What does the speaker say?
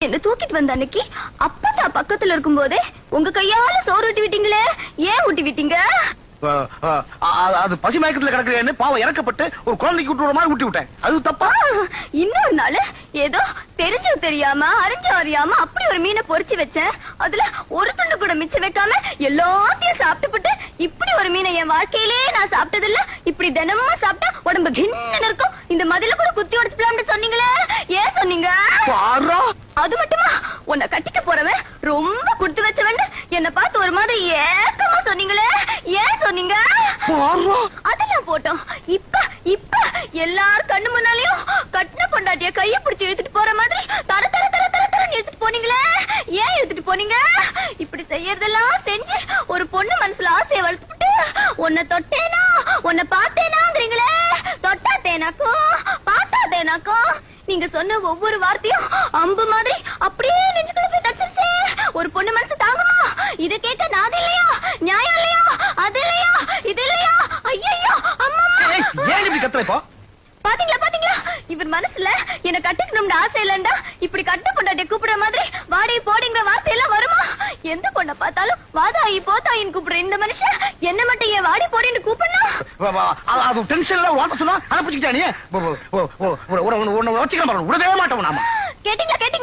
என்ன தூக்கிட்டு வந்த அன்னைக்கு அப்பா பக்கத்துல இருக்கும் போதே உங்க கையால சோறு ஊட்டி விட்டீங்களே, ஏன் ஊட்டி விட்டீங்க? அது பசி மயக்கத்துல கிடக்குறேன்னு பாவம் இறக்கப்பட்டு ஒரு குழந்தைக்கு விட்டு மாதிரி ஊட்டி விட்டேன். அது தப்பா? இன்னொரு நாள் ஏதோ தெரிஞ்சோ தெரியாம அறிஞ்சோ அறியாம அப்படி ஒரு மீனை பொரிச்சு வச்சேன். அதுல ஒரு துண்டு கூட மிச்சம் வைக்காம எல்லாத்தையும் சாப்பிட்டுப்பட்டு இப்படி ஒரு மீனை என் வாழ்க்கையிலே நான் சாப்பிட்டது இல்ல. இப்படி தினமும் சாப்பிட்டா உடம்பு கிண்ணன்னு இருக்கும். இந்த மதில கூட குத்தி உடைச்சுக்கலாம்னு சொன்னீங்களே, ஏன் சொன்னீங்க? அது மட்டுமா, உன்னை கட்டிக்க போறவன் ரொம்ப குடுத்து வச்சவன் என்ன பார்த்து ஒரு மாதிரி ஏக்கமா சொன்னீங்களே, ஏன் சொன்னீங்க? அதெல்லாம் போட்டோம். இப்ப இப்ப எல்லார் கண்ணு முன்னாலையும் கட்டின பொண்டாட்டிய கைய பிடிச்சு இழுத்துட்டு போற மாதிரி தர தர தர தர தர இழுத்துட்டு போனீங்களே, ஏன் இழுத்துட்டு போனீங்க? இப்படி செய்யறதெல்லாம் செஞ்சு ஒரு பொண்ணு மனசுல ஆசையை வளர்த்துட்டு உன்னை தொட்டேனா உன்னை பார்த்தேனாங்கிறீங்களே. தொட்டா தேனாக்கும் பார்த்தா தேனாக்கும். நீங்க சொன்ன ஒவ்வொரு வார்த்தையும் அம்பு மாதிரி அப்படியே நெஞ்சுக்குள்ள போய் தச்சிருச்சே. ஒரு பொண்ணு மனசு தாங்குமா? இத கேட்க நாது இல்லையா, நியாயம் இல்லையா, அது இல்லையா, இது இல்லையா? ஐயோ அம்மா, ஏன் இப்படி கத்துற? இப்போ பாத்தீங்களா பாத்தீங்களா, இவர் மனசுல என்ன கட்டிக்கணும்னு ஆசை இல்லண்டா இப்படி கட்ட பொண்டாட்டிய கூப்பிடுற மாதிரி வாடி போடிங்கிற வார்த்தை எல்லாம் வருமா? எந்த பொண்ணை பார்த்தாலும் வாதாயி போதாயின்னு கூப்பிடுற இந்த மனுஷன் என்ன மட்டும் ஏன் வாடி போடின்னு கூப்பிடணும்? அது டென்ஷன்ல வாட்ட சொன்னா அதை பிடிச்சிக்கிட்டா நீ வச்சுக்கலாம். விடவே மாட்டோம் நாம. கேட்டீங்களா கேட்டீங்களா?